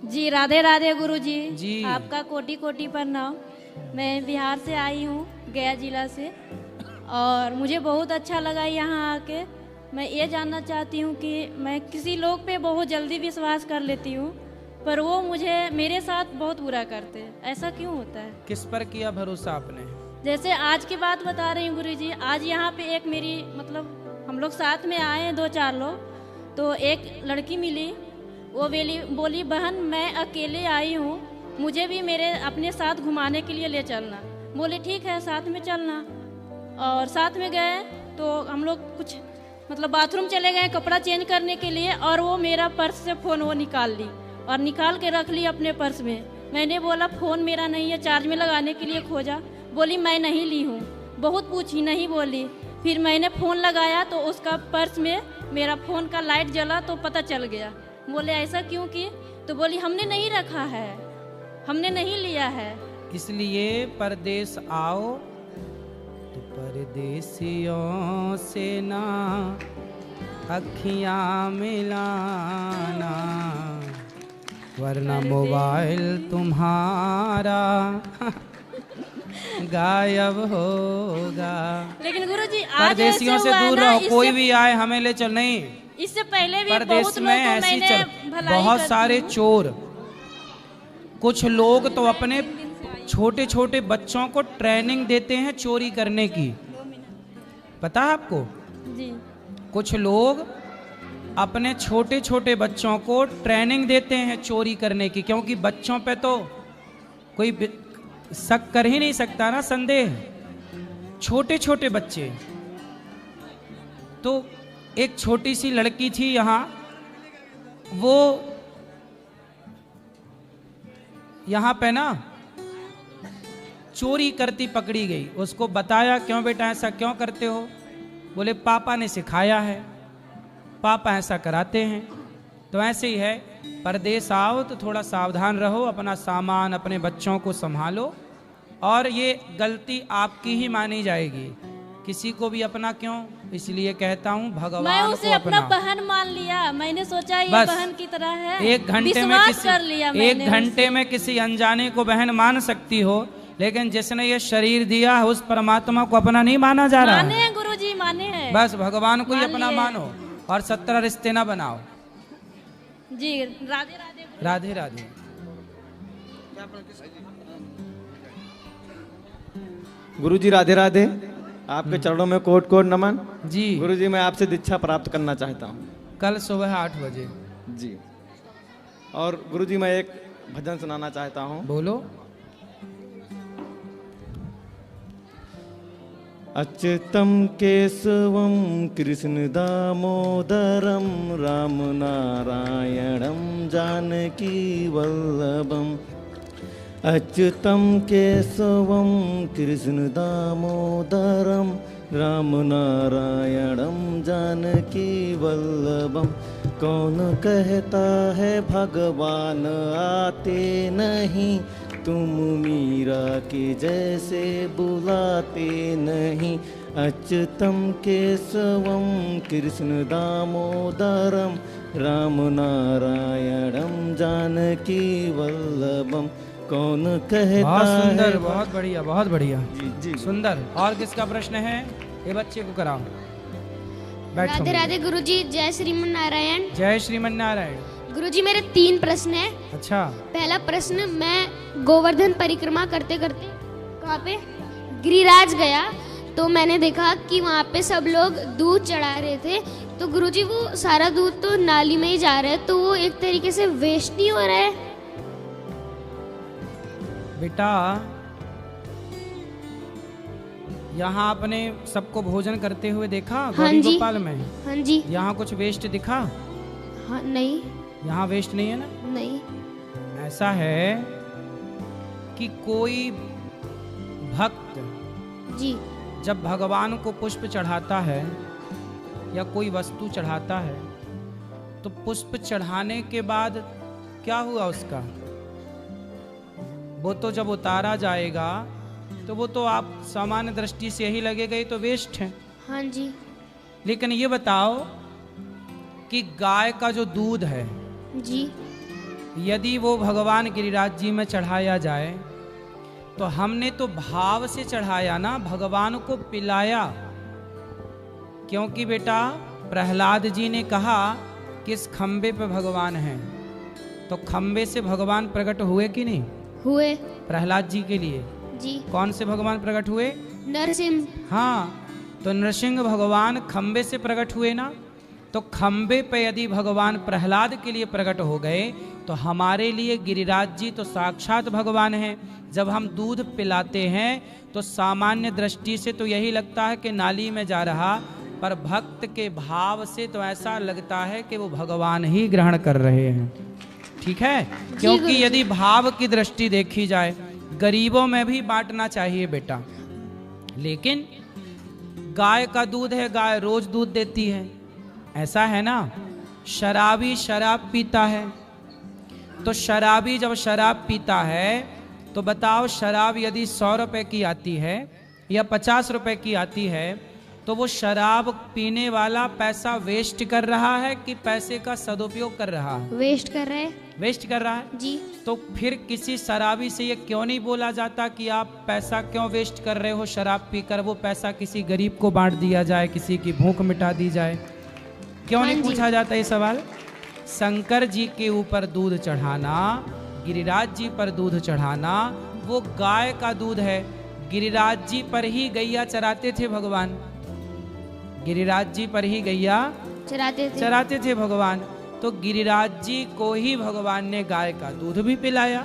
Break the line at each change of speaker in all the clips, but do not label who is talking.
जी राधे राधे गुरुजी।
जी
आपका कोटि कोटि प्रणाम। मैं बिहार से आई हूँ, गया जिला से, और मुझे बहुत अच्छा लगा यहाँ आके। मैं ये जानना चाहती हूँ कि मैं किसी लोग पे बहुत जल्दी विश्वास कर लेती हूँ, पर वो मुझे मेरे साथ बहुत बुरा करते हैं। ऐसा क्यों होता है?
किस पर किया भरोसा आपने?
जैसे आज की बात बता रही हूँ गुरुजी। आज यहाँ पे एक मेरी हम लोग साथ में आए हैं, 2-4 लोग, तो एक लड़की मिली। वो बोली बहन मैं अकेले आई हूँ, मुझे भी मेरे अपने साथ घुमाने के लिए ले चलना। बोले ठीक है साथ में चलना। और साथ में गए तो हम लोग कुछ बाथरूम चले गए कपड़ा चेंज करने के लिए, और वो मेरा पर्स से फ़ोन वो निकाल ली और निकाल के रख ली अपने पर्स में। मैंने बोला फ़ोन मेरा नहीं है, चार्ज में लगाने के लिए खोजा। बोली मैं नहीं ली हूँ। बहुत पूछी, नहीं बोली। फिर मैंने फ़ोन लगाया तो उसका पर्स में मेरा फ़ोन का लाइट जला तो पता चल गया। बोले ऐसा क्यों की? तो बोली हमने नहीं रखा है, हमने नहीं लिया है।
इसलिए परदेश आओ तो परदेसियों से ना अखियां मिलाना, वरना मोबाइल तुम्हारा गायब होगा।
लेकिन गुरुजी आज
परदेसियों से दूर रहो, कोई भी आए हमें ले चल। नहीं,
इससे पहले भी
परदेश
बहुत
में
लोगों को
ऐसी
मैंने
बहुत सारे चोर, कुछ लोग तो अपने छोटे छोटे बच्चों को ट्रेनिंग देते हैं चोरी करने की। पता है आपको?
जी।
कुछ लोग अपने छोटे छोटे बच्चों को ट्रेनिंग देते हैं चोरी करने की, क्योंकि बच्चों पे तो कोई शक कर ही नहीं सकता ना, संदेह। छोटे छोटे बच्चे। तो एक छोटी सी लड़की थी यहाँ, वो यहाँ पे ना चोरी करती पकड़ी गई। उसको बताया क्यों बेटा ऐसा क्यों करते हो? बोले पापा ने सिखाया है, पापा ऐसा कराते हैं। तो ऐसे ही है, परदेश आओ तो थोड़ा सावधान रहो, अपना सामान अपने बच्चों को संभालो, और ये गलती आपकी ही मानी जाएगी, किसी को भी अपना क्यों। इसलिए कहता हूँ भगवान
मैं उसे
को
अपना
अपना
बहन मान लिया। मैंने सोचा ये
बस
बहन की तरह है।
एक घंटे में
विश्वास कर लिया मैंने
एक घंटे में किसी अनजाने को बहन मान सकती हो, लेकिन जिसने ये शरीर दिया है उस परमात्मा को अपना नहीं माना जा रहा
माने
है।
हैं गुरुजी, माने हैं।
बस भगवान को ही
मान
अपना
लिए।
मानो और 17 रिश्ते ना बनाओ।
जी राधे राधे।
राधे राधे।
गुरुजी राधे राधे। आपके चरणों में कोट कोट नमन।
जी
गुरुजी मैं आपसे दीक्षा प्राप्त करना चाहता हूँ।
कल सुबह 8 बजे।
जी। और गुरुजी मैं एक भजन सुनाना चाहता हूँ।
बोलो।
अच्युतम केशवम कृष्ण दामोदरम राम नारायणम जानकी वल्लभम। अच्युतम केशवम कृष्ण दामोदरम राम नारायणम जानकी वल्लभम। कौन कहता है भगवान आते नहीं, तुम मीरा के जैसे बुलाते नहीं। अच्युतम केशवम कृष्ण दामोदरम राम नारायणम जानकी वल्लभम। कौन कहता
बहुत सुंदर,
है।
बहुत बढ़िया, बहुत बढ़िया।
जी जी
सुंदर। और किसका प्रश्न है? ये बच्चे को कराओ। बैठो।
राधे राधे गुरुजी, जय श्रीमन नारायण।
जय श्रीमन नारायण।
गुरुजी मेरे 3 प्रश्न हैं।
अच्छा।
पहला प्रश्न, मैं गोवर्धन परिक्रमा करते करते कहाँ पे गिरिराज गया तो मैंने देखा कि वहाँ पे सब लोग दूध चढ़ा रहे थे। तो गुरुजी वो सारा दूध तो नाली में ही जा रहा है, तो वो एक तरीके से वेस्ट नहीं हो रहा है?
बेटा यहाँ आपने सबको भोजन करते हुए देखा
हाँ
गौरी
जी।
गोपाल में?
हाँ जी।
यहाँ कुछ वेस्ट दिखा?
हाँ नहीं।
यहाँ वेस्ट नहीं है ना?
नहीं।
ऐसा है कि कोई भक्त
जी।
जब भगवान को पुष्प चढ़ाता है या कोई वस्तु चढ़ाता है, तो पुष्प चढ़ाने के बाद क्या हुआ उसका? वो तो जब उतारा जाएगा तो वो तो आप सामान्य दृष्टि से यही लगेगा ये तो वेस्ट है।
हाँ जी।
लेकिन ये बताओ कि गाय का जो दूध है
जी।
यदि वो भगवान गिरिराज जी में चढ़ाया जाए तो हमने तो भाव से चढ़ाया ना, भगवान को पिलाया। क्योंकि बेटा प्रहलाद जी ने कहा कि इस खंबे पे भगवान हैं, तो खंबे से भगवान प्रकट हुए कि नहीं
हुए?
प्रहलाद जी के लिए
जी।
कौन से भगवान प्रकट हुए?
नरसिंह।
हाँ, तो नरसिंह भगवान खंबे से प्रकट हुए ना। तो खंबे पे यदि भगवान प्रहलाद के लिए प्रकट हो गए तो हमारे लिए गिरिराज जी तो साक्षात भगवान हैं। जब हम दूध पिलाते हैं तो सामान्य दृष्टि से तो यही लगता है कि नाली में जा रहा, पर भक्त के भाव से तो ऐसा लगता है कि वो भगवान ही ग्रहण कर रहे हैं। ठीक है, क्योंकि यदि भाव की दृष्टि देखी जाए, गरीबों में भी बांटना चाहिए बेटा, लेकिन गाय का दूध है, गाय रोज दूध देती है, ऐसा है ना। शराबी शराब पीता है, तो शराबी जब शराब पीता है तो बताओ, शराब यदि 100 रुपए की आती है या 50 रुपए की आती है, तो वो शराब पीने वाला पैसा वेस्ट कर रहा है कि पैसे का सदुपयोग कर रहा है?
वेस्ट कर रहे हैं।
वेस्ट कर रहा है
जी।
तो फिर किसी शराबी से ये क्यों नहीं बोला जाता कि आप पैसा क्यों वेस्ट कर रहे हो शराब पीकर? वो पैसा किसी गरीब को बांट दिया जाए, किसी की भूख मिटा दी जाए। क्यों नहीं पूछा जाता ये सवाल? शंकर जी के ऊपर दूध चढ़ाना, गिरिराज जी पर दूध चढ़ाना, वो गाय का दूध है। गिरिराज जी पर ही गैया चराते थे भगवान, गिरिराज जी पर ही गैया चराते थे भगवान। तो गिरिराज जी को ही भगवान ने गाय का दूध भी पिलाया।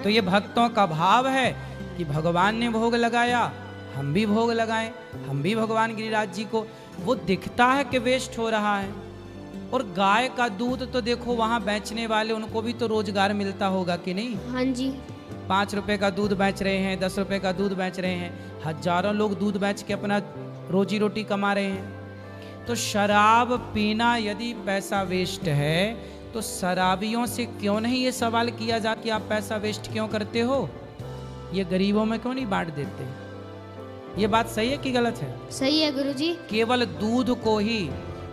तो ये भक्तों का भाव है कि भगवान ने भोग लगाया, हम भी भोग लगाएं, हम भी भगवान गिरिराज जी को। वो दिखता है कि वेस्ट हो रहा है। और गाय का दूध तो देखो, वहां बेचने वाले उनको भी तो रोजगार मिलता होगा कि नहीं?
हाँ जी।
5 रुपए का दूध बेच रहे हैं, 10 रुपए का दूध बेच रहे हैं, हजारों लोग दूध बेच के अपना रोजी रोटी कमा रहे हैं। तो शराब पीना यदि पैसा वेस्ट है, तो शराबियों से क्यों नहीं ये सवाल किया जाता कि आप पैसा वेस्ट क्यों करते हो? ये गरीबों में क्यों नहीं बांट देते? ये बात सही है कि गलत है?
सही है गुरुजी।
केवल दूध को ही,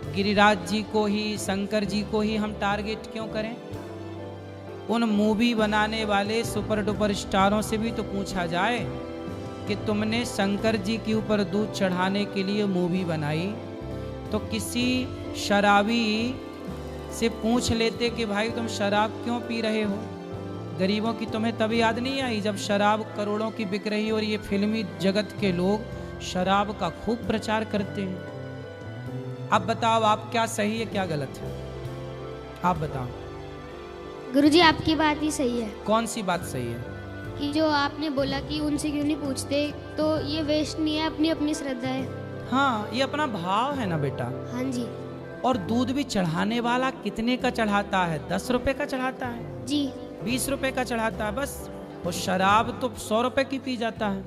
गिरिराज जी को ही, शंकर जी को ही हम टारगेट क्यों करें? उन मूवी बनाने वाले सुपर डुपर स्टारों से भी तो पूछा जाए कि तुमने शंकर जी के ऊपर दूध चढ़ाने के लिए मूवी बनाई, तो किसी शराबी से पूछ लेते कि भाई तुम शराब क्यों पी रहे हो? गरीबों की तुम्हें तभी याद नहीं आई जब शराब करोड़ों की बिक रही और ये फिल्मी जगत के लोग शराब का खूब प्रचार करते हैं। अब बताओ, आप क्या सही है क्या गलत है? आप बताओ।
गुरुजी आपकी बात ही सही है।
कौन सी बात सही है?
कि जो आपने बोला कि उनसे क्यों नहीं पूछते, तो ये वेस्ट नहीं है, अपनी अपनी श्रद्धा है।
हाँ, ये अपना भाव है ना बेटा।
हाँ जी।
और दूध भी चढ़ाने वाला कितने का चढ़ाता है? 10 रुपए का चढ़ाता है
जी,
20 रुपए का चढ़ाता है बस। और शराब तो 100 रुपए की पी जाता है।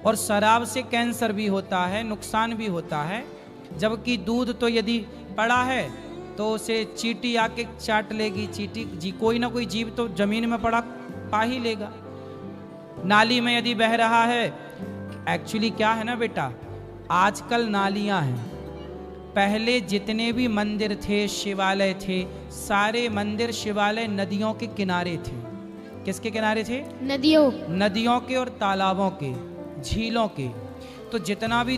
और शराब से कैंसर भी होता है, नुकसान भी होता है। जबकि दूध तो यदि पड़ा है तो उसे चींटी आके चाट लेगी। चींटी जी, कोई ना कोई जीव तो जमीन में पड़ा पा ही लेगा। नाली में यदि बह रहा है, एक्चुअली क्या है ना बेटा, आजकल नालियां हैं। पहले जितने भी मंदिर थे, शिवालय थे, सारे मंदिर शिवालय नदियों के किनारे थे। किसके किनारे थे? नदियों के और तालाबों के, झीलों के। तो जितना भी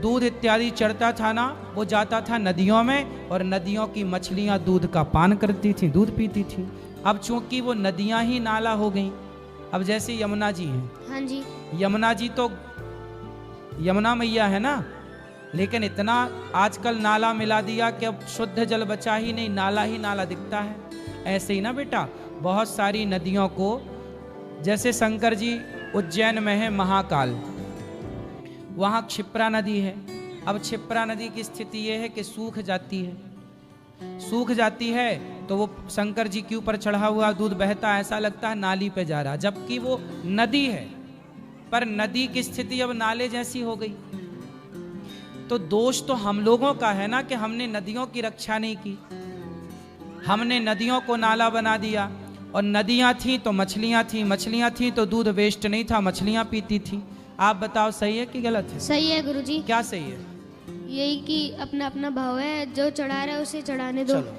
दूध इत्यादि चढ़ता था ना, वो जाता था नदियों में, और नदियों की मछलियां दूध का पान करती थी, दूध पीती थी। अब चूंकि वो नदियां ही नाला हो गई, अब जैसे यमुना जी हैं।
हाँ जी।
यमुना जी तो यमुना मैया है ना, लेकिन इतना आजकल नाला मिला दिया कि अब शुद्ध जल बचा ही नहीं, नाला ही नाला दिखता है। ऐसे ही ना बेटा, बहुत सारी नदियों को, जैसे शंकर जी उज्जैन में है महाकाल, वहाँ क्षिप्रा नदी है। अब क्षिप्रा नदी की स्थिति यह है कि सूख जाती है। सूख जाती है तो वो शंकर जी के ऊपर चढ़ा हुआ दूध बहता, ऐसा लगता है नाली पे जा रहा, जबकि वो नदी है। पर नदी की स्थिति अब नाले जैसी हो गई। तो दोष तो हम लोगों का है ना कि हमने नदियों की रक्षा नहीं की। हमने नदियों को नाला बना दिया, और नदियां थी तो मछलियां थी, मछलियां थी तो दूध वेस्ट नहीं था, मछलियां पीती थी। आप बताओ, सही है कि गलत है?
सही है गुरुजी।
क्या सही है?
यही कि अपना अपना भाव है, जो चढ़ा रहा है उसे चढ़ाने दो।
चलो,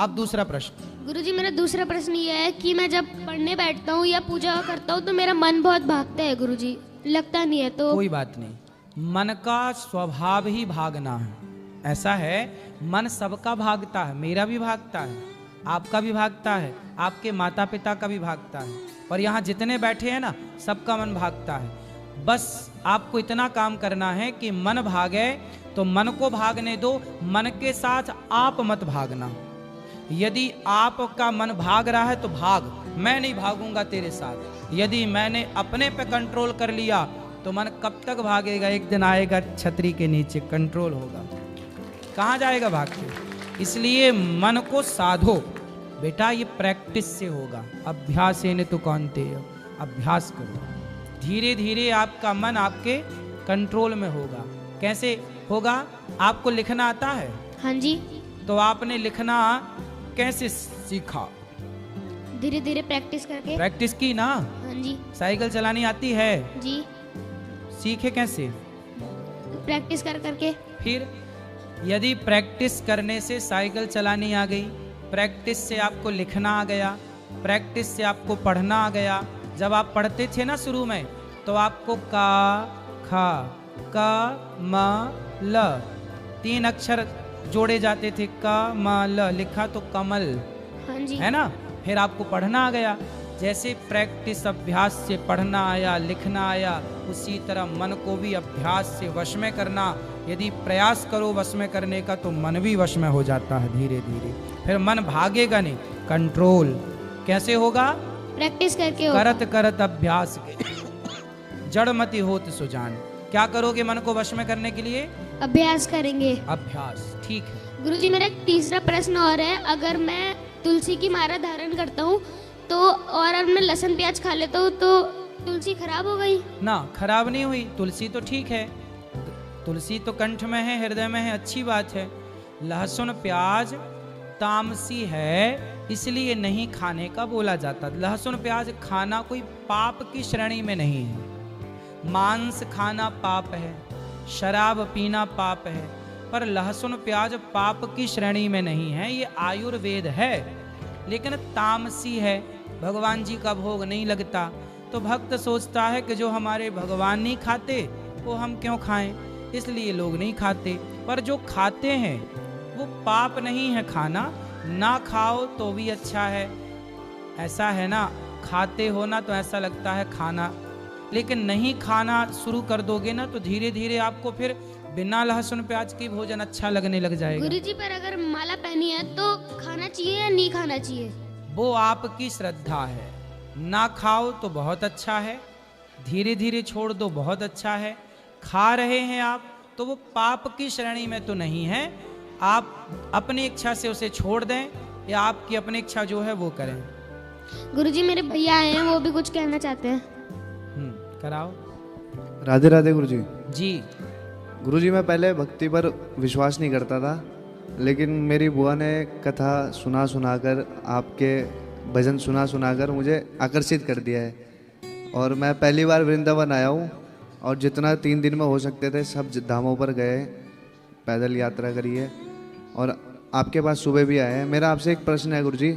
अब दूसरा प्रश्न।
गुरुजी मेरा दूसरा प्रश्न ये है कि मैं जब पढ़ने बैठता हूँ या पूजा करता हूँ तो मेरा मन बहुत भागता है गुरुजी, लगता नहीं है। तो
कोई बात नहीं, मन का स्वभाव ही भागना है। ऐसा है, मन सबका भागता है, मेरा भी भागता है, आपका भी भागता है, आपके माता पिता का भी भागता है, और यहाँ जितने बैठे हैं ना सबका मन भागता है। बस आपको इतना काम करना है कि मन भागे तो मन को भागने दो, मन के साथ आप मत भागना। यदि आपका मन भाग रहा है तो भाग, मैं नहीं भागूंगा तेरे साथ। यदि मैंने अपने पे कंट्रोल कर लिया तो मन कब तक भागेगा? एक दिन आएगा छतरी के नीचे, कंट्रोल होगा, कहाँ जाएगा भाग के? इसलिए मन को साधो बेटा, ये प्रैक्टिस से होगा। अभ्यास ने तो कौनते, अभ्यास करो, धीरे धीरे आपका मन आपके कंट्रोल में होगा। कैसे होगा? आपको लिखना आता है?
हाँ जी।
तो आपने लिखना कैसे सीखा?
धीरे धीरे प्रैक्टिस करके।
प्रैक्टिस की ना?
हाँ जी।
साइकिल चलानी आती है?
जी।
सीखे कैसे?
प्रैक्टिस कर करके।
फिर यदि प्रैक्टिस करने से साइकिल चलानी आ गई, प्रैक्टिस से आपको लिखना आ गया, प्रैक्टिस से आपको पढ़ना आ गया। जब आप पढ़ते थे ना शुरू में, तो आपको का, खा, क, म, ल 3 अक्षर जोड़े जाते थे। क, म, ल लिखा तो कमल,
हाँ जी।
है ना? फिर आपको पढ़ना आ गया। जैसे प्रैक्टिस अभ्यास से पढ़ना आया, लिखना आया, उसी तरह मन को भी अभ्यास से वश में करना। यदि प्रयास करो वश में करने का तो मन भी वश में हो जाता है धीरे धीरे। फिर मन भागेगा नहीं, कंट्रोल कैसे होगा?
प्रैक्टिस करके होगा।
करत करत अभ्यास के जड़मति होत सुजान। क्या करोगे मन को वश में करने के लिए?
अभ्यास करेंगे।
अभ्यास, ठीक है।
गुरुजी मेरा एक तीसरा प्रश्न और है, अगर मैं तुलसी की माला धारण करता हूँ तो और मैं लहसुन प्याज खा लेता हूँ तो तुलसी खराब हो गई? ना,
खराब नहीं हुई, तुलसी तो ठीक है। तुलसी तो कंठ में है, हृदय में है, अच्छी बात है। लहसुन प्याज तामसी है, इसलिए नहीं खाने का बोला जाता। लहसुन प्याज खाना कोई पाप की श्रेणी में नहीं है। मांस खाना पाप है, शराब पीना पाप है, पर लहसुन प्याज पाप की श्रेणी में नहीं है। ये आयुर्वेद है, लेकिन तामसी है, भगवान जी का भोग नहीं लगता। तो भक्त सोचता है कि जो हमारे भगवान नहीं खाते वो हम क्यों खाएं, इसलिए लोग नहीं खाते। पर जो खाते हैं वो पाप नहीं है खाना, ना खाओ तो भी अच्छा है। ऐसा है ना, खाते हो ना तो ऐसा लगता है खाना, लेकिन नहीं खाना शुरू कर दोगे ना तो धीरे धीरे आपको फिर बिना लहसुन प्याज के भोजन अच्छा लगने लग जाएगा।
गुरुजी पर अगर माला पहनी है तो खाना चाहिए या नहीं खाना चाहिए?
वो आपकी श्रद्धा है। ना खाओ तो बहुत अच्छा है, धीरे धीरे छोड़ दो बहुत अच्छा है। खा रहे हैं आप तो वो पाप की श्रेणी में तो नहीं है। आप अपनी इच्छा से उसे छोड़ दें या आपकी अपनी इच्छा जो है वो करें।
गुरुजी मेरे भैया आए हैं, वो भी कुछ कहना चाहते हैं।
कराओ।
राधे राधे गुरुजी।
जी
गुरुजी, मैं पहले भक्ति पर विश्वास नहीं करता था, लेकिन मेरी बुआ ने कथा सुना सुनाकर, आपके भजन सुना सुनाकर मुझे आकर्षित कर दिया है। और मैं पहली बार वृंदावन आया हूँ और जितना 3 दिन में हो सकते थे सब धामों पर गए, पैदल यात्रा करी है और आपके पास सुबह भी आए हैं। मेरा आपसे एक प्रश्न है गुरुजी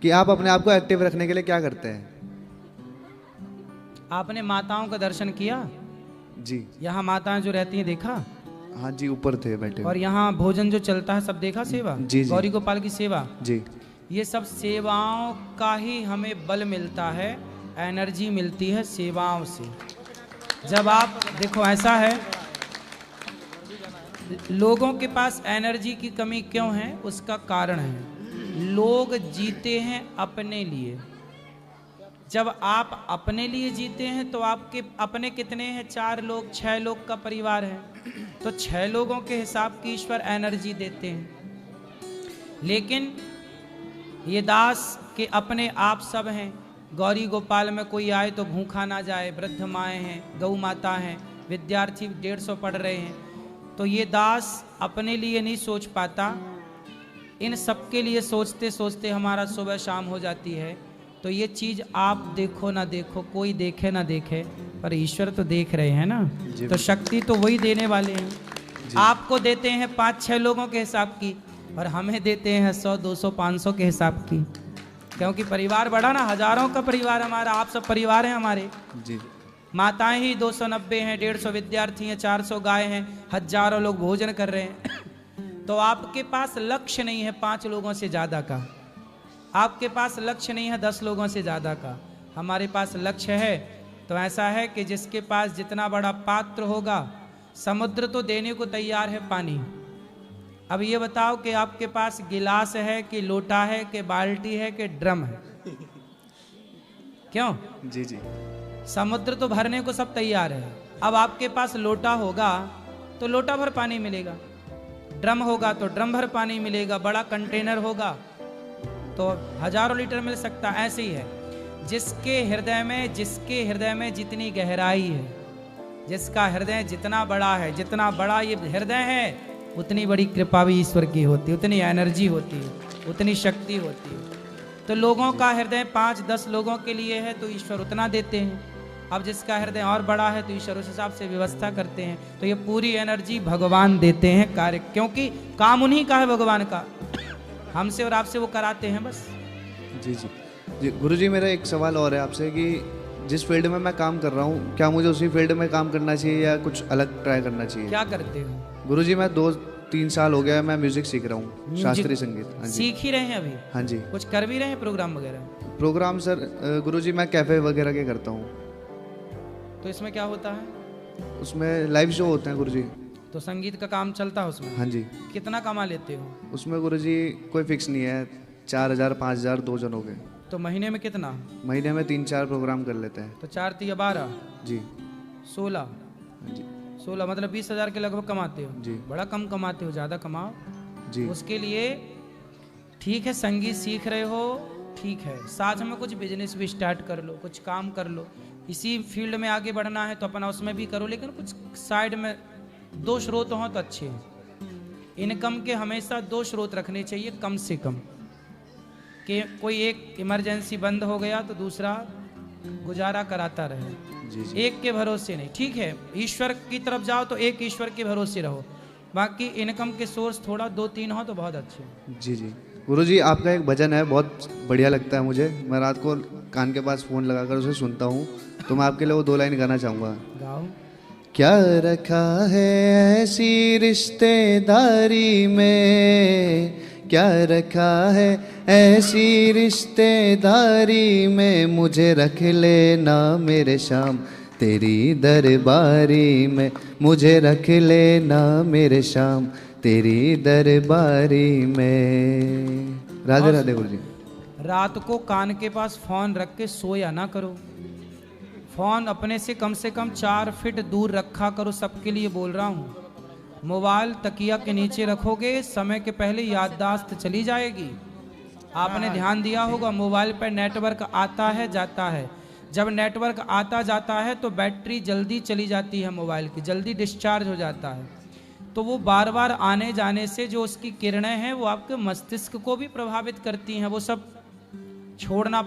कि आप अपने आप को एक्टिव रखने के लिए क्या करते हैं?
आपने माताओं का दर्शन किया?
जी।
यहाँ माताएं जो रहती हैं देखा?
हाँ जी, ऊपर थे बैठे।
और यहाँ भोजन जो चलता है सब देखा? सेवा
जी जी।
गौरी गोपाल की सेवा
जी।
ये सब सेवाओं का ही हमें बल मिलता है, एनर्जी मिलती है सेवाओं से। जब आप देखो, ऐसा है लोगों के पास एनर्जी की कमी क्यों है, उसका कारण है लोग जीते हैं अपने लिए। जब आप अपने लिए जीते हैं तो आपके अपने कितने हैं? 4 लोग, 6 लोग का परिवार है, तो 6 लोगों के हिसाब की ईश्वर एनर्जी देते हैं। लेकिन ये दास के अपने आप सब हैं। गौरी गोपाल में कोई आए तो भूखा ना जाए, वृद्ध माएँ हैं, गौ माता हैं, विद्यार्थी 150 पढ़ रहे हैं, तो ये दास अपने लिए नहीं सोच पाता, इन सब के लिए सोचते सोचते हमारा सुबह शाम हो जाती है। तो ये चीज़ आप देखो ना देखो, कोई देखे ना देखे, पर ईश्वर तो देख रहे हैं ना, तो शक्ति तो वही देने वाले हैं। आपको देते हैं 5-6 लोगों के हिसाब की, और हमें देते हैं 100, 200, 500 के हिसाब की, क्योंकि परिवार बड़ा ना, हजारों का परिवार हमारा, आप सब परिवार हैं हमारे।
जी।
माताएं ही 290 हैं, 150 विद्यार्थी हैं, 400 गाय हैं, हजारों लोग भोजन कर रहे हैं। तो आपके पास लक्ष्य नहीं है 5 लोगों से ज़्यादा का, आपके पास लक्ष्य नहीं है 10 लोगों से ज़्यादा का, हमारे पास लक्ष्य है। तो ऐसा है कि जिसके पास जितना बड़ा पात्र होगा, समुद्र तो देने को तैयार है पानी। अब ये बताओ कि आपके पास गिलास है कि लोटा है कि बाल्टी है कि ड्रम है? क्यों?
जी जी।
समुद्र तो भरने को सब तैयार है। अब आपके पास लोटा होगा तो लोटा भर पानी मिलेगा, ड्रम होगा तो ड्रम भर पानी मिलेगा, बड़ा कंटेनर होगा तो हजारों लीटर मिल सकता। ऐसे ही है, जिसके हृदय में जितनी गहराई है, जिसका हृदय जितना बड़ा है, जितना बड़ा ये हृदय है, उतनी बड़ी कृपा भी ईश्वर की होती है, उतनी एनर्जी होती है, उतनी शक्ति होती है। तो लोगों का हृदय 5-10 लोगों के लिए है तो ईश्वर उतना देते हैं। अब जिसका हृदय और बड़ा है तो ईश्वर उस हिसाब से व्यवस्था करते हैं। तो ये पूरी एनर्जी भगवान देते हैं कार्य, क्योंकि काम उन्हीं का है भगवान का, हमसे और आपसे वो कराते हैं बस।
जी जी जी। गुरुजी मेरा एक सवाल और है आपसे कि जिस फील्ड में मैं काम कर रहा हूँ, क्या मुझे उसी फील्ड में काम करना चाहिए या कुछ अलग ट्राई करना चाहिए?
क्या करते हो?
गुरुजी मैं 2-3 साल हो गया, मैं म्यूजिक सीख रहा हूँ, शास्त्रीय संगीत। हाँ जी।
सीख ही रहे हैं अभी?
हाँ जी।
कुछ कर भी रहे हैं प्रोग्राम वगैरह?
प्रोग्राम सर गुरुजी मैं कैफे वगैरह के करता हूँ।
तो इसमें क्या होता है?
उसमें लाइव शो होते हैं गुरुजी।
तो संगीत का काम चलता है उसमें?
हाँ जी।
कितना कमा लेते हो
उसमें गुरुजी कोई फिक्स नहीं है, 4000 5000 2 जनों के।
तो महीने में कितना?
महीने में 3-4 प्रोग्राम कर लेते हैं।
तो 4 × 12
जी
16।
हाँ जी।
16 मतलब 20,000 के लगभग कमाते हो
जी।
बड़ा कम कमाते हो, ज़्यादा कमाओ
जी।
उसके लिए। ठीक है, संगीत सीख रहे हो, ठीक है, साथ में कुछ बिजनेस भी स्टार्ट कर लो, कुछ काम कर लो। इसी फील्ड में आगे बढ़ना है तो अपना उसमें भी करो, लेकिन कुछ साइड में 2 स्रोत हों तो अच्छे हैं। इनकम के हमेशा 2 स्रोत रखने चाहिए कम से कम, कि कोई एक इमरजेंसी बंद हो गया तो दूसरा गुजारा कराता रहे।
जी जी।
एक के भरोसे नहीं। ठीक है, ईश्वर की तरफ जाओ तो एक ईश्वर के भरोसे रहो, बाकी इनकम के सोर्स थोड़ा 2-3 हो तो बहुत अच्छे।
जी जी। गुरुजी आपका एक भजन है, बहुत बढ़िया लगता है मुझे, मैं रात को कान के पास फ़ोन लगाकर उसे सुनता हूँ, तो मैं आपके लिए वो 2 लाइन गाना चाहूँगा।
गाओ।
क्या रखा है ऐसी रिश्तेदारी में, क्या रखा है ऐसी रिश्तेदारी में, मुझे रख लेना मेरे श्याम तेरी दरबारी में, मुझे रख लेना मेरे श्याम तेरी दरबारी में। राधे राधे गुरुजी।
रात को कान के पास फोन रख के सोया ना करो, फोन अपने से कम 4 फीट दूर रखा करो, सबके लिए बोल रहा हूँ। मोबाइल तकिया के नीचे रखोगे, समय के पहले याददाश्त चली जाएगी। आपने ध्यान दिया होगा मोबाइल पर नेटवर्क आता है जाता है, जब नेटवर्क आता जाता है तो बैटरी जल्दी चली जाती है, मोबाइल की जल्दी डिस्चार्ज हो जाता है। तो वो बार बार आने जाने से जो उसकी किरणें हैं वो आपके मस्तिष्क को भी प्रभावित करती हैं। वो सब छोड़ना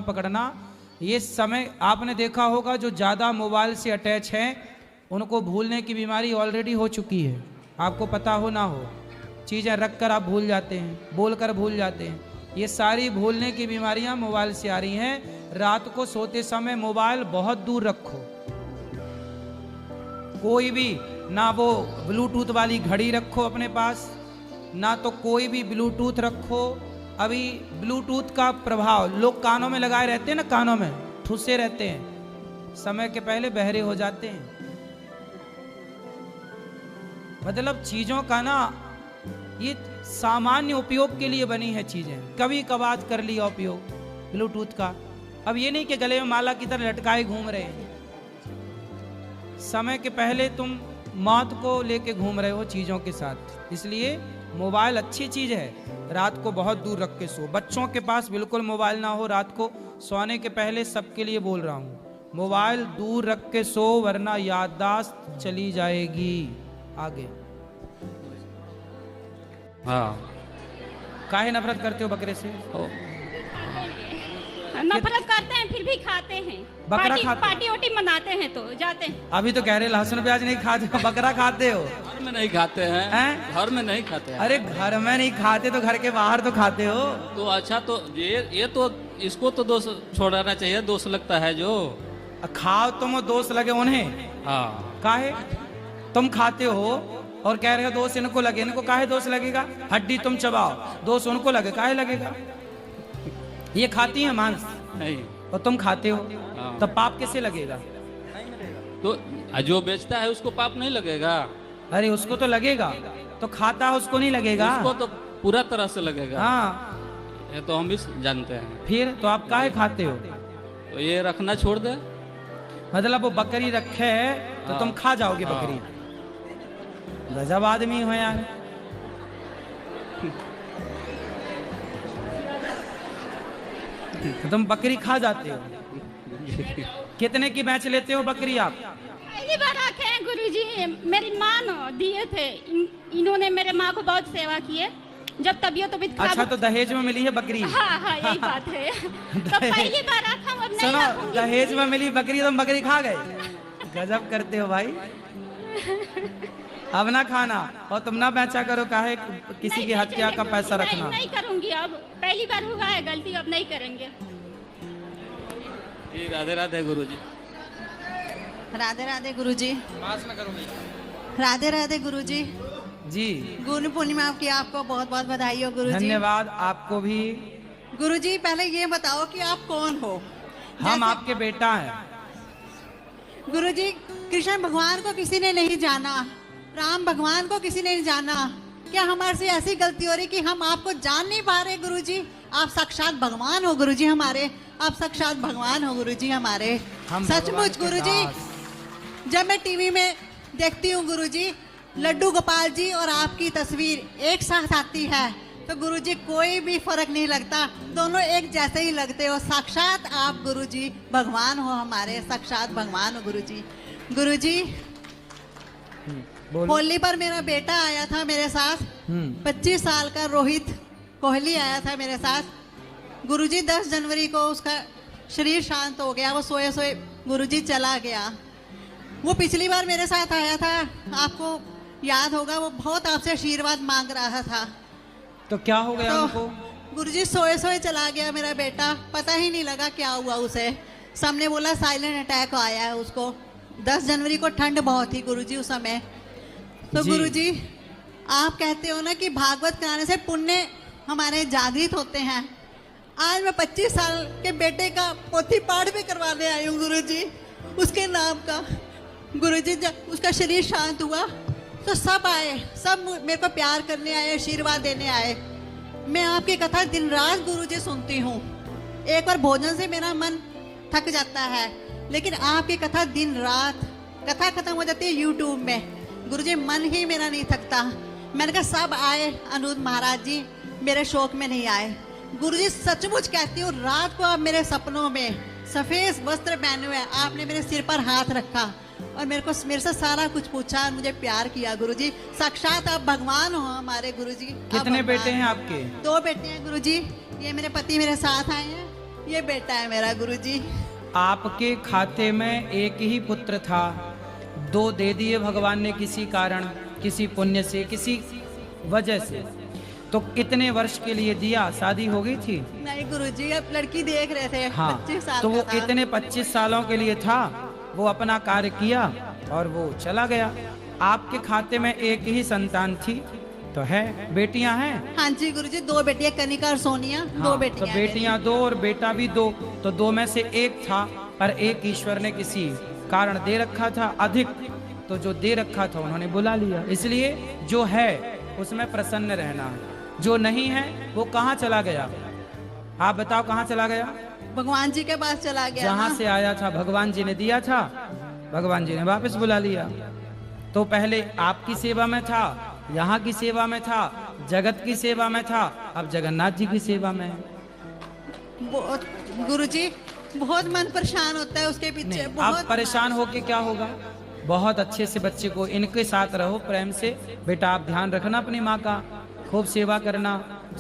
पकड़ना, ये समय आपने देखा होगा जो ज़्यादा मोबाइल से अटैच हैं उनको भूलने की बीमारी ऑलरेडी हो चुकी है। आपको पता हो ना हो, चीज़ें रख कर आप भूल जाते हैं, बोल कर भूल जाते हैं। ये सारी भूलने की बीमारियां मोबाइल से आ रही हैं। रात को सोते समय मोबाइल बहुत दूर रखो, कोई भी ना वो ब्लूटूथ वाली घड़ी रखो अपने पास, ना तो कोई भी ब्लूटूथ रखो। अभी ब्लूटूथ का प्रभाव लोग कानों में लगाए रहते हैं ना, कानों में ठुसे रहते हैं, समय के पहले बहरे हो जाते हैं। मतलब चीज़ों का ना ये सामान्य उपयोग के लिए बनी है चीज़ें, कभी कभार कर लिया उपयोग ब्लूटूथ का। अब ये नहीं कि गले में माला की तरह लटकाए घूम रहे हैं, समय के पहले तुम मौत को लेके घूम रहे हो चीज़ों के साथ। इसलिए मोबाइल अच्छी चीज़ है, रात को बहुत दूर रख के सो। बच्चों के पास बिल्कुल मोबाइल ना हो, रात को सोने के पहले सबके लिए बोल रहा हूँ, मोबाइल दूर रख के सो, वरना याददाश्त चली जाएगी आगे।
हाँ,
काहे नफरत करते हो बकरे से?
नफरत करते हैं फिर भी खाते हैं।
बकरा खाते?
पार्टी ओटी मनाते हैं तो जाते हैं।
अभी तो कह रहे लहसुन प्याज नहीं खाते हो, बकरा खाते हो?
घर में नहीं खाते हैं,
हैं?
घर में नहीं खाते हैं।
अरे घर में नहीं खाते तो घर के बाहर तो खाते हो।
तो अच्छा, तो ये तो इसको तो दोष छोड़ना चाहिए, दोष लगता है जो।
खाओ तुम, दोष लगे उन्हें।
हाँ,
काहे? तुम खाते हो और कह रहे हो दोष इनको लगे, इनको काहे दोष लगेगा? हड्डी तुम चबाओ, दोष उनको लगे, काहे लगेगा? ये खाती है मांस
नहीं
और तुम खाते हो,
हाँ।
तब पाप कैसे लगेगा?
तो जो बेचता है उसको पाप नहीं लगेगा?
अरे उसको तो लगेगा, तो खाता है उसको नहीं लगेगा?
उसको तो पूरा तरह से लगेगा।
हाँ,
ये तो हम भी जानते हैं।
फिर तो आप काहे खाते हो?
तो ये रखना छोड़ दे।
मतलब वो बकरी रखे है तो
हाँ।
तुम खा जाओगे बकरी? गजब आदमी हो यार। तो तुम बकरी खा जाते हो? कितने की बेच लेते हो बकरी आप?
पहली बार आखे हैं गुरुजी, मेरी माँ न दिए थे। इन्होंने मेरे माँ को बहुत सेवा की है। जब तबीयत खराब।
अच्छा, तो दहेज में मिली है बकरी?
हाँ हाँ, यही बात है। तो पहली बार आखा हूँ, अब नहीं
सुनो,
आखूंगी।
दहेज में मिली बकरी, तुम बकरी खा गए? गजब करते हो भाई। अब ना खाना और तुम ना बेचा करो, काहे किसी की हत्या का पैसा रखना।
नहीं करूंगी, अब पहली बार हुआ है गलती, अब नहीं करेंगे।
राधे राधे गुरुजी।
राधे राधे गुरुजी। राधे राधे गुरुजी।
जी,
गुरु पूर्णिमा आपकी, आपको बहुत बहुत बधाई हो गुरुजी।
धन्यवाद आपको भी।
गुरुजी पहले ये बताओ कि आप कौन हो?
हम आपके बेटा हैं।
गुरुजी, कृष्ण भगवान को किसी ने नहीं जाना, राम भगवान को किसी ने नहीं जाना। क्या हमारे से ऐसी गलती हो रही कि हम आपको जान नहीं पा रहे? गुरुजी आप साक्षात भगवान हो गुरुजी हमारे, आप साक्षात भगवान हो गुरुजी हमारे।
हम
सचमुच
भगवान के
गुरुजी,
दास।
जब मैं टीवी में देखती हूँ गुरुजी, लड्डू गोपाल जी और आपकी तस्वीर एक साथ आती है तो गुरुजी कोई भी फर्क नहीं लगता, दोनों एक जैसे ही लगते हो। साक्षात आप गुरुजी भगवान हो हमारे, साक्षात भगवान हो गुरुजी। गुरुजी,
बोलो।
होली पर मेरा बेटा आया था मेरे साथ, 25 साल का रोहित कोहली आया था मेरे साथ। गुरुजी 10 जनवरी को उसका शरीर शांत हो गया, वो सोए सोए गुरुजी चला गया। वो पिछली बार मेरे साथ आया था, आपको याद होगा, वो बहुत आपसे आशीर्वाद मांग रहा था।
तो क्या हो गया
तो
उनको?
गुरुजी सोए सोए चला गया मेरा बेटा, पता ही नहीं लगा क्या हुआ उसे। सबने बोला साइलेंट अटैक आया है उसको। 10 जनवरी को ठंड बहुत थी गुरुजी उस समय। तो
जी।
गुरुजी आप कहते हो ना कि भागवत कराने से पुण्य हमारे जागृत होते हैं। आज मैं 25 साल के बेटे का पोथी पाठ भी करवाने आई हूँ गुरुजी, उसके नाम का। गुरुजी जब उसका शरीर शांत हुआ तो सब आए, सब मेरे को प्यार करने आए, आशीर्वाद देने आए। मैं आपकी कथा दिन रात गुरुजी सुनती हूँ। एक बार भोजन से मेरा मन थक जाता है, लेकिन आपकी कथा दिन रात, कथा खत्म हो जाती है यूट्यूब में, गुरुजी मन ही मेरा नहीं थकता। मैंने कहा सब आए, अनुज महाराज जी मेरे शौक में नहीं आए। गुरुजी सचमुच कहती हूँ, रात को आप मेरे सपनों में सफेद वस्त्र पहने हुए आपने मेरे सिर पर हाथ रखा और मेरे से सारा कुछ पूछा और मुझे प्यार किया। गुरुजी साक्षात आप भगवान हो हमारे गुरुजी।
कितने बेटे हैं आपके?
2 बेटे हैं गुरुजी। ये मेरे पति मेरे साथ आए हैं, ये बेटा है मेरा गुरुजी।
आपके खाते में एक ही पुत्र था, 2 दे दिए भगवान ने किसी कारण, किसी पुण्य से, किसी वजह से। तो कितने वर्ष के लिए दिया? शादी हो गई थी?
नहीं गुरुजी, अब लड़की देख रहे थे।
हाँ,
25 साल
तो वो
का था।
इतने 25 सालों के लिए था, वो अपना कार्य किया और वो चला गया। आपके खाते में एक ही संतान थी, तो है, बेटियां हैं?
हाँ जी गुरुजी, 2 बेटियां, कनिका और सोनिया। 2
हाँ,
बेटियां
तो
हैं
बेटियां 2 और बेटा भी 2, तो 2 में से एक था, पर एक ईश्वर ने किसी कारण दे रखा था अधिक, तो जो दे रखा था उन्होंने बुला लिया। इसलिए जो है उसमें प्रसन्न रहना है, जो नहीं है वो कहाँ चला गया? आप बताओ कहाँ चला गया?
भगवान जी के पास चला गया
जहाँ
ना।
से आया था भगवान जी ने दिया था, भगवान जी ने वापस बुला लिया। तो पहले आपकी सेवा में था, यहाँ की सेवा में था, जगत की सेवा में था, अब जगन्नाथ जी की सेवा में है।
बहुत गुरुजी, बहुत मन परेशान होता है उसके पीछे।
नहीं,
बहुत
आप परेशान होके क्या होगा? बहुत अच्छे से बच्चे को इनके साथ रहो, प्रेम से। बेटा आप ध्यान रखना अपनी माँ का, खूब सेवा करना,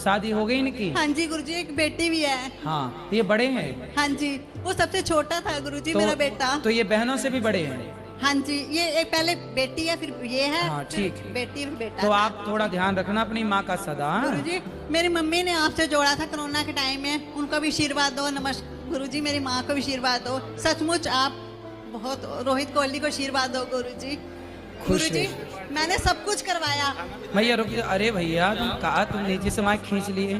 शादी हो गई इनकी?
हाँ जी गुरुजी, एक बेटी भी है।
हाँ, ये बड़े हैं?
हाँ जी, वो सबसे छोटा था गुरुजी, मेरा बेटा।
तो ये बहनों से भी बड़े हैं?
हाँ जी, ये एक पहले बेटी है, फिर ये है।
हाँ, ठीक है।
बेटी फिर बेटा।
तो आप थोड़ा ध्यान रखना अपनी माँ का सदा।
गुरुजी, मेरी मम्मी ने आपसे जोड़ा था कोरोना के टाइम में, उनको भी आशीर्वाद दो। नमस्कार गुरुजी, मेरी माँ को भी आशीर्वाद दो। सचमुच आप बहुत, रोहित कोहली को आशीर्वाद दो गुरुजी। गुरुजी, मैंने सब कुछ करवाया।
भैया रुक, अरे भैया तुम कहा, तुम नीचे से माइक खींच लिए।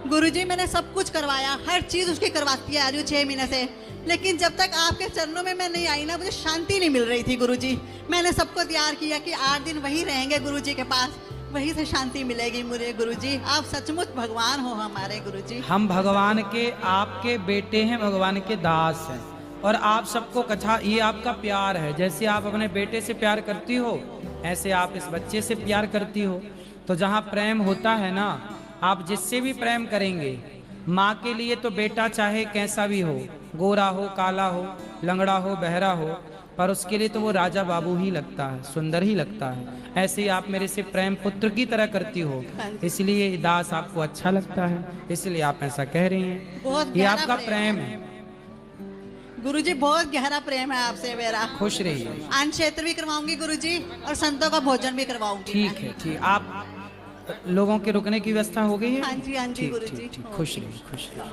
गुरुजी, मैंने सब कुछ करवाया, हर चीज उसकी करवाती आ रही हूँ 6 महीने से, लेकिन जब तक आपके चरणों में मैं नहीं आई ना, मुझे शांति नहीं मिल रही थी गुरुजी। मैंने सबको तैयार किया कि 8 दिन वही रहेंगे गुरुजी के पास, वही से शांति मिलेगी मुझे। गुरुजी, आप सचमुच भगवान हो हमारे गुरुजी।
हम भगवान के, आपके बेटे हैं, भगवान के दास हैं, और आप सबको कथा, ये आपका प्यार है। जैसे आप अपने बेटे से प्यार करती हो, ऐसे आप इस बच्चे से प्यार करती हो। तो जहाँ प्रेम होता है ना, आप जिससे भी प्रेम करेंगे, माँ के लिए तो बेटा चाहे कैसा भी हो, गोरा हो, काला हो, लंगड़ा हो, बहरा हो, पर उसके लिए तो वो राजा बाबू ही लगता है, सुंदर ही लगता है। ऐसे ही आप मेरे से प्रेम पुत्र की तरह करती हो, इसलिए दास आपको अच्छा लगता है, इसलिए आप ऐसा कह रही हैं। ये आपका प्रेम है
गुरुजी, बहुत गहरा प्रेम है आपसे मेरा।
खुश रहिए।
अन्न क्षेत्र भी करवाऊंगी गुरुजी, और संतों का भोजन भी करवाऊंगी।
ठीक है, ठीक। आप लोगों के रुकने की व्यवस्था हो गई है?
हाँ जी, हाँ जी
ठीक,
गुरुजी।
ठीक, ठीक। खुश रहिए, खुश रहिए।